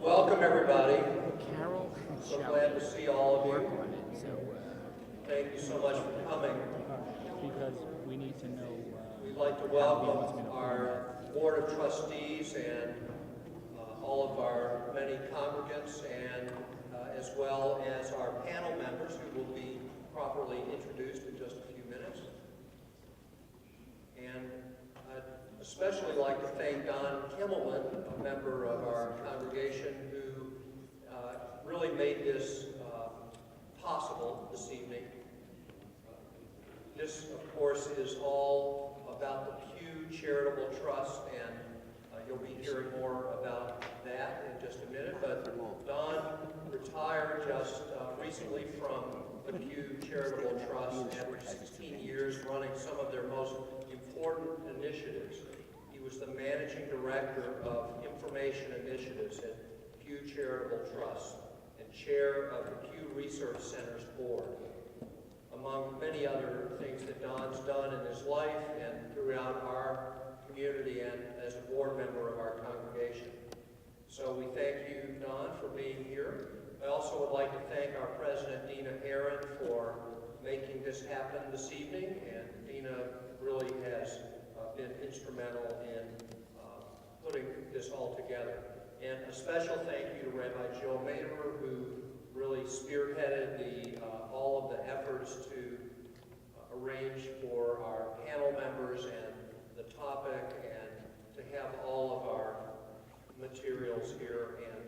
Welcome, everybody. Carol So glad to see all of work you. on it, so Thank you so much for coming. because we need to know. We'd like to how the welcome gonna our Board of Trustees and all of our many congregants, and as well as our panel members who will be properly introduced in just a few minutes. And I'd especially like to thank Don Kimmelman, a member of our congregation, who really made this possible this evening. This, of course, is all about the Pew Charitable Trust, and you'll be hearing more about that in just a minute. But Don retired just recently from the Pew Charitable Trust after 16 years running some of their most important initiatives. He was the managing director of information initiatives at Pew Charitable Trust and chair of the Pew Research Center's board, among many other things that Don's done in his life and throughout our community and as a board member of our congregation. So we thank you, Don, for being here. I also would like to thank our president, Dina Aaron, for making this happen this evening, and Dina really has been instrumental in putting this all together. And a special thank you to Rabbi Joe Maderer, who really spearheaded all of the efforts to arrange for our panel members and the topic, and to have all of our materials here. And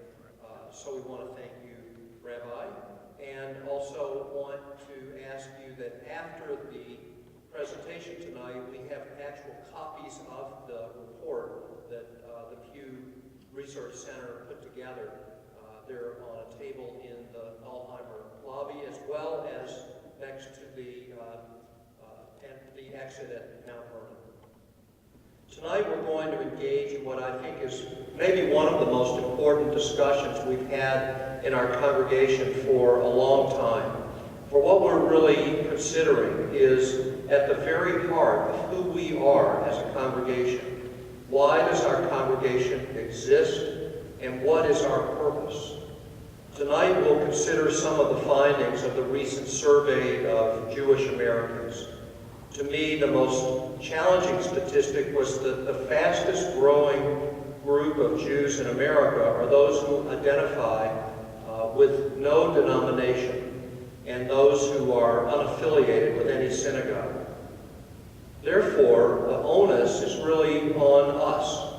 so we want to thank you, Rabbi, and also want to ask you that after the presentation tonight, we have actual copies of the report that the Pew Research Center put together. They're on a table in the Alzheimer lobby, as well as next to the exit at Mount Vernon. Tonight we're going to engage in what I think is maybe one of the most important discussions we've had in our congregation for a long time. For what we're really considering is at the very heart of who we are as a congregation. Why does our congregation exist, and what is our purpose? Tonight we'll consider some of the findings of the recent survey of Jewish Americans. To me, the most challenging statistic was that the fastest growing group of Jews in America are those who identify with no denomination and those who are unaffiliated with any synagogue. Therefore, the onus is really on us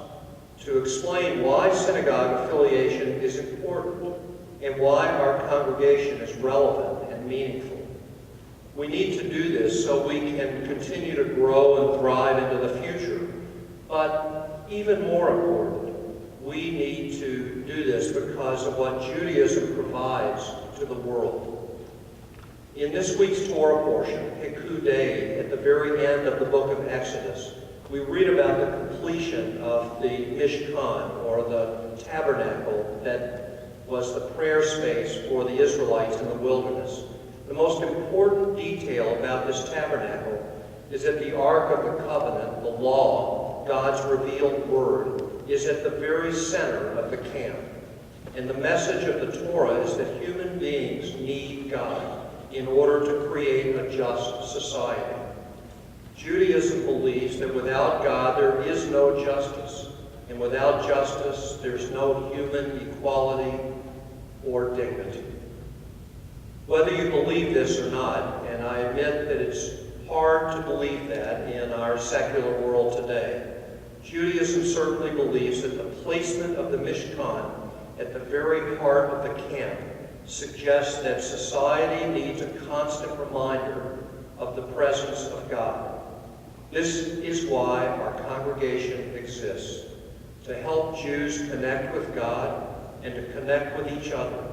to explain why synagogue affiliation is important and why our congregation is relevant and meaningful. We need to do this so we can continue to grow and thrive into the future. But even more important, we need to do this because of what Judaism provides to the world. In this week's Torah portion, Pekudei, at the very end of the book of Exodus, we read about the completion of the Mishkan, or the tabernacle that was the prayer space for the Israelites in the wilderness. The most important detail about this tabernacle is that the Ark of the Covenant, the law, God's revealed word, is at the very center of the camp. And the message of the Torah is that human beings need God in order to create a just society. Judaism believes that without God there is no justice, and without justice there's no human equality or dignity. Whether you believe this or not, and I admit that it's hard to believe that in our secular world today, Judaism certainly believes that the placement of the Mishkan at the very heart of the camp suggests that society needs a constant reminder of the presence of God. This is why our congregation exists, to help Jews connect with God and to connect with each other.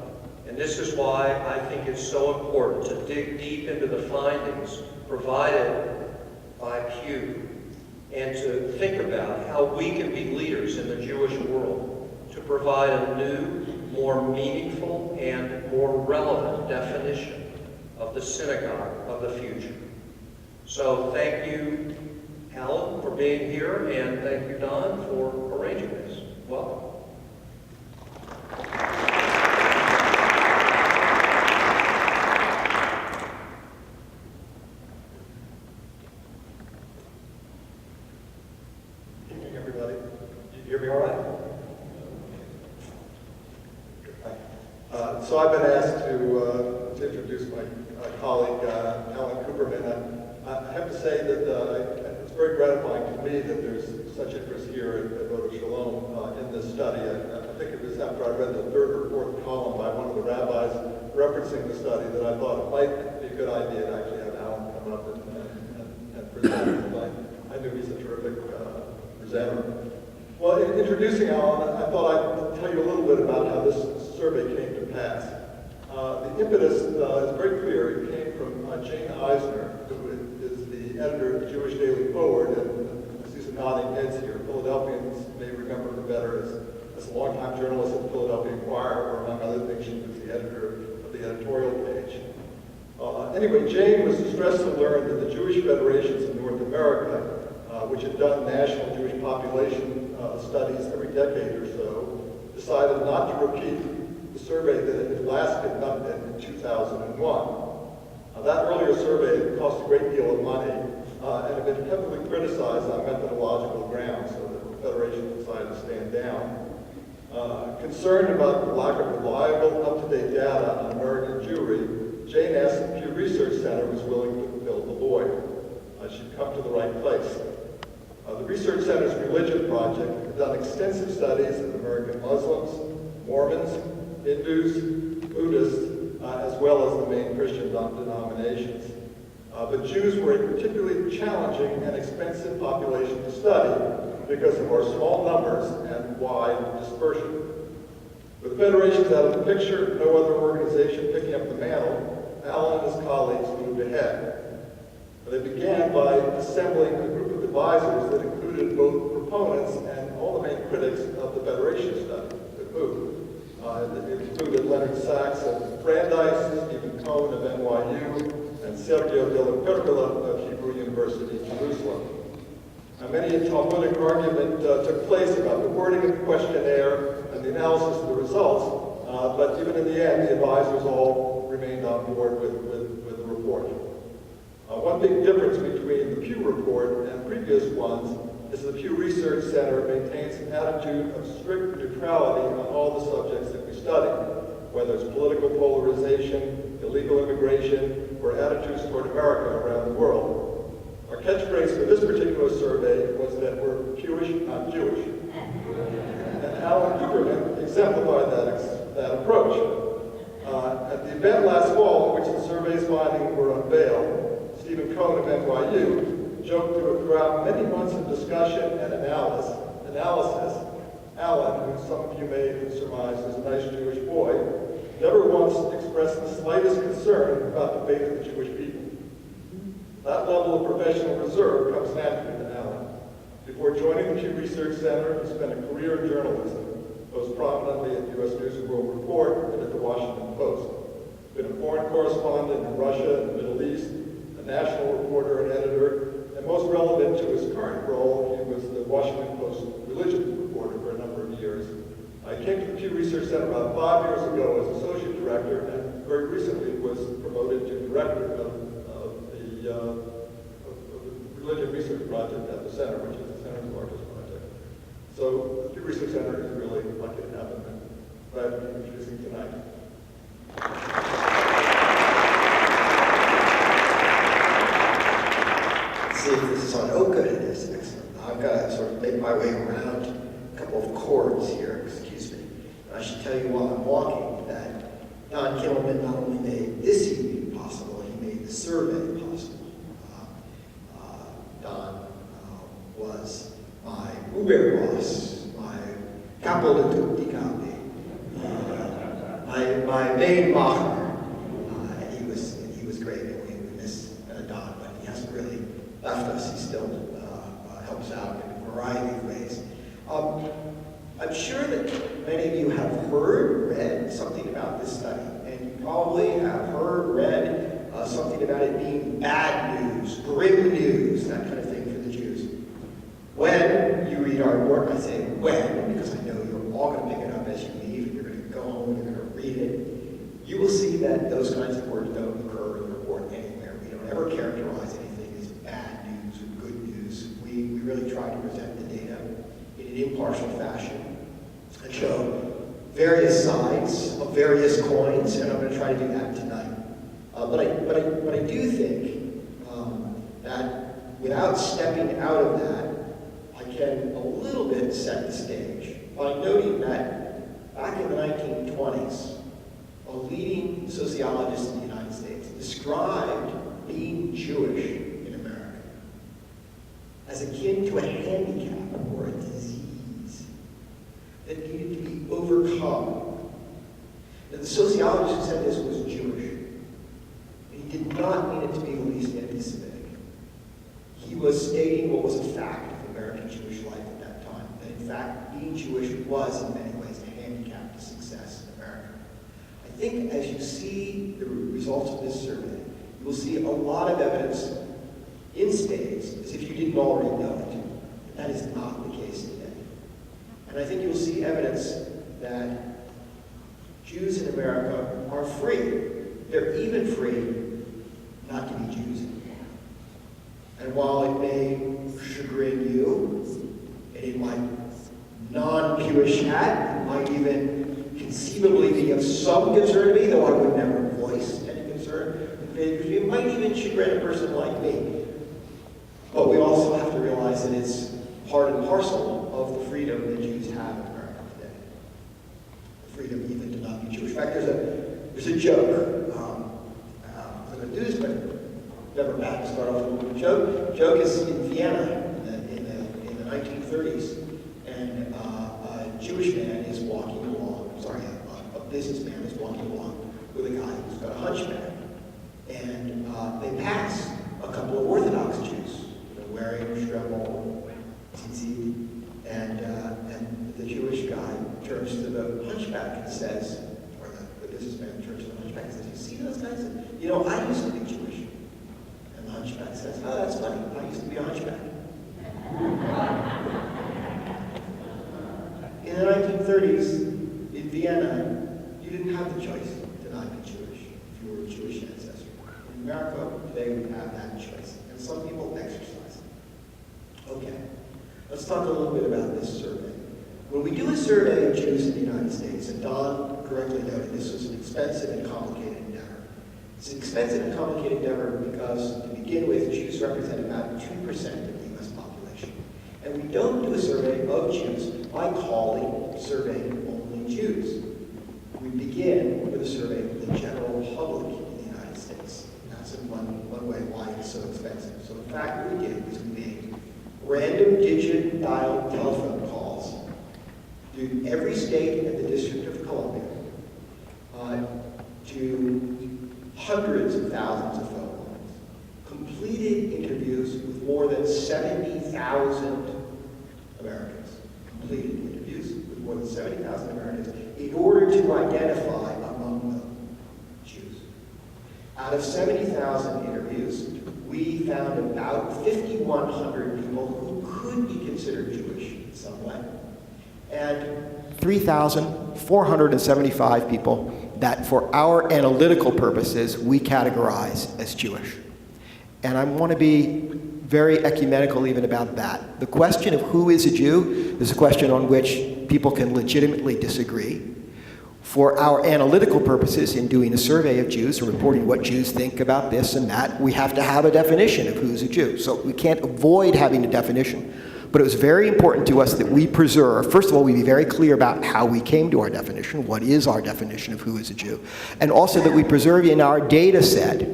And this is why I think it's so important to dig deep into the findings provided by Pew and to think about how we can be leaders in the Jewish world to provide a new, more meaningful, and more relevant definition of the synagogue of the future. So thank you, Alan, for being here, and thank you, Don, for arranging this. Welcome. So I've been asked to introduce my colleague, Alan Cooperman. I have to say that it's very gratifying to me that there's such interest here at Rodeph Shalom in this study. I think it was after I read the third or fourth column by one of the rabbis referencing the study that I thought it might be a good idea to actually have Alan come up and present. I knew he's a terrific presenter. Well, in introducing Alan, I thought I'd tell you a little bit about how this survey came to pass. The impetus is very clear. It came from Jane Eisner, who is the editor of the Jewish Daily Forward, and I see some nodding heads here. Philadelphians may remember her better as a longtime journalist at the Philadelphia Inquirer, or among other things, she was the editor of the editorial page. Anyway, Jane was distressed to learn that the Jewish federations in North America, which had done national Jewish population studies every decade or so, decided not to repeat the survey that it had last conducted in 2001. That earlier survey had cost a great deal of money and had been heavily criticized on methodological grounds, so the Federation decided to stand down. Concerned about the lack of reliable, up-to-date data on American Jewry, Jane asked if the Pew Research Center was willing to fill the void. She'd come to the right place. The Research Center's Religion Project has done extensive studies of American Muslims, Mormons, Hindus, Buddhists, as well as the main Christian denominations. But Jews were a particularly challenging and expensive population to study because of our small numbers and wide dispersion. With the federations out of the picture, no other organization picking up the mantle, Alan and his colleagues moved ahead. They began by assembling a group of advisors that included both proponents and all the main critics of the Federation study that moved. It included Leonard Sachs of Brandeis, Stephen Cohen of NYU, and Sergio de la Pergola of Hebrew University in Jerusalem. Now, many a Talmudic argument took place about the wording of the questionnaire and the analysis of the results, but even in the end, the advisors all remained on board with the report. One big difference between the Pew report and previous ones is the Pew Research Center maintains an attitude of strict neutrality on all the subjects that we study, whether it's political polarization, illegal immigration, or attitudes toward America around the world. Our catchphrase for this particular survey was that we're Pewish, not Jewish. And Alan Cooperman exemplified that approach. At the event last fall, in which the survey's findings were unveiled, Stephen Cohen of NYU joked throughout many months of discussion and analysis, Alan, who some of you may surmise is a nice Jewish boy, never once expressed the slightest concern about the fate of the Jewish people. That level of professional reserve comes naturally to Alan. Before joining the Pew Research Center, he spent a career in journalism, most prominently at U.S. News and World Report and at the Washington Post. Been a foreign correspondent in Russia and the Middle East, national reporter and editor, and most relevant to his current role, he was the Washington Post religion reporter for a number of years. I came to the Pew Research Center about 5 years ago as associate director, and very recently was promoted to director of the Religion Research Project at the center, which is the center's largest project. So the Pew Research Center is really lucky to have them, and glad to be introducing tonight. See if this is on. Oh, good, it is. Excellent. I've got to sort of make my way around a couple of chords here. Excuse me. I should tell you while I'm walking that Don Kimmelman not only made this evening possible, he made the survey possible. Don was my Uber boss, my capo de tutti capi, my main macher. He was great, and we miss Don, but he hasn't really left us. He still helps out in a variety of ways. I'm sure that many of you have read something about this study, and you probably have read something about it being bad news, grim news, that kind of thing for the Jews. When you read our report, I say when, because I know you're all going to pick it up as you leave, and you're going to go home and you're going to read it, you will see that those kinds of words don't occur in the report anywhere. We don't ever characterize anything as bad news or good news. We really try to present the data in an impartial fashion and show various sides of various coins, and I'm going to try to do that tonight. But I do think that without stepping out of that, I can a little bit set the stage by noting that back in the 1920s, a leading sociologist in the United States described being Jewish in America as akin to a handicap or a disease that needed to be overcome. Now, the sociologist who said this was Jewish. He did not mean it to be the least anti-Semitic. He was stating what was a fact of American Jewish life at that time, that in fact being Jewish was in many ways a handicap to success in America. I think as you see the results of this survey, you will see a lot of evidence in spades, as if you didn't already know it. That is not the case today. And I think you'll see evidence that Jews in America are free. They're even free not to be Jews anymore. And while it may chagrin you, and it might non-Jewish hat, it might even conceivably be of some concern to me, though I would never voice any concern. It might even chagrin a person like me. But we also have to realize that it's part and parcel of the freedom that Jews have in America today. The freedom even to not be Jewish. In fact, there's a joke. I'm going to do this, but never bad to start off with a joke. Joke is in Vienna in the 1930s, and a Jewish man is walking along. A businessman is walking along with a guy who's got a hunchback, and they pass a couple of Orthodox Jews, wearing shtreimel, tzitzit, and the Jewish guy turns to the hunchback and says, or the businessman turns to the hunchback and says, "You see those guys? You know, I used to be Jewish." And the hunchback says, "Oh, that's funny. I used to be a hunchback." In the 1930s, in Vienna, you didn't have the choice to not be Jewish if you were a Jewish ancestor. In America, today we have that choice, and some people exercise it. Okay, let's talk a little bit about this survey. When we do a survey of Jews in the United States, and Don correctly noted this was an expensive and complicated endeavor. It's an expensive and complicated endeavor because, to begin with, Jews represent about 2% of the U.S. population. And we don't do a survey of Jews by calling surveying only Jews. We begin with a survey of the general public in the United States. That's one way why it's so expensive. So in fact, what we did was we made random digit dial telephone calls to every state and the District of Columbia, to hundreds of thousands of phone lines, completed interviews with more than 70,000 Americans, completed interviews with more than 70,000 Americans in order to identify among them Jews. Out of 70,000 interviews, we found about 5,100 people who could be considered Jewish in some way, and 3,475 people that for our analytical purposes we categorize as Jewish. And I want to be very ecumenical even about that. The question of who is a Jew is a question on which people can legitimately disagree. For our analytical purposes in doing a survey of Jews and reporting what Jews think about this and that, we have to have a definition of who's a Jew. So we can't avoid having a definition. But it was very important to us that we preserve, first of all, we be very clear about how we came to our definition, what is our definition of who is a Jew, and also that we preserve in our data set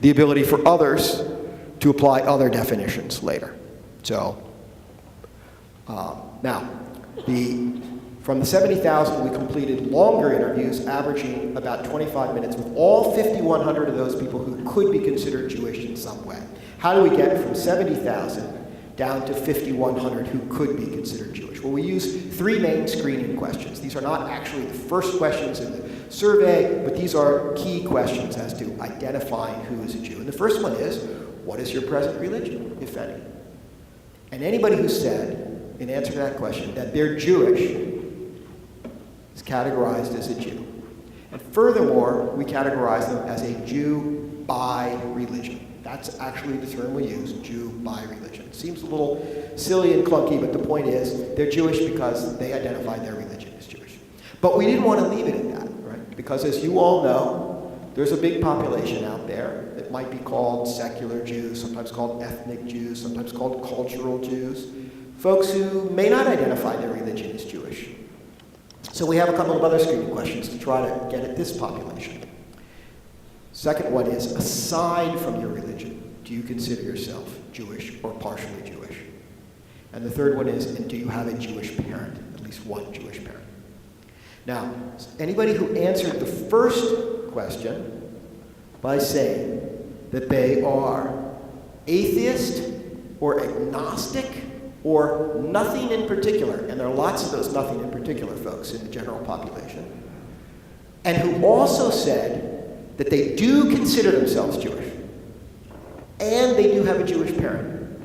the ability for others to apply other definitions later. So, from the 70,000, we completed longer interviews, averaging about 25 minutes, with all 5,100 of those people who could be considered Jewish in some way. How do we get from 70,000 down to 5,100 who could be considered Jewish? Well, we use three main screening questions. These are not actually the first questions in the survey, but these are key questions as to identifying who is a Jew. And the first one is, what is your present religion, if any? And anybody who said, in answer to that question, that they're Jewish is categorized as a Jew. And furthermore, we categorize them as a Jew by religion. That's actually the term we use, Jew by religion. It seems a little silly and clunky, but the point is they're Jewish because they identify their religion as Jewish. But we didn't want to leave it at that, right? Because as you all know, there's a big population out there that might be called secular Jews, sometimes called ethnic Jews, sometimes called cultural Jews, folks who may not identify their religion as Jewish. So we have a couple of other screening questions to try to get at this population. Second one is, aside from your religion, do you consider yourself Jewish or partially Jewish? And the third one is, and do you have a Jewish parent, at least one Jewish parent? Now, anybody who answered the first question by saying that they are atheist or agnostic or nothing in particular, and there are lots of those nothing in particular folks in the general population, and who also said that they do consider themselves Jewish, and they do have a Jewish parent,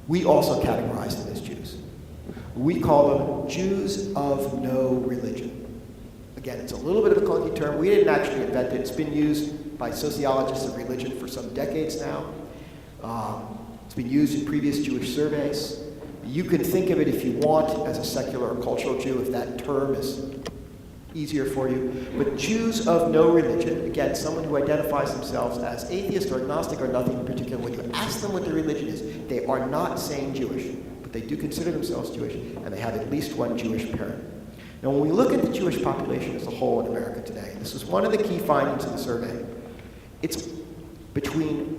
we also categorize them as Jews. We call them Jews of no religion. Again, it's a little bit of a clunky term. We didn't actually invent it. It's been used by sociologists of religion for some decades now. It's been used in previous Jewish surveys. You can think of it if you want as a secular or cultural Jew, if that term is easier for you. But Jews of no religion, again, someone who identifies themselves as atheist or agnostic or nothing in particular, when you ask them what their religion is, they are not saying Jewish, but they do consider themselves Jewish, and they have at least one Jewish parent. Now, when we look at the Jewish population as a whole in America today, and this is one of the key findings of the survey, it's between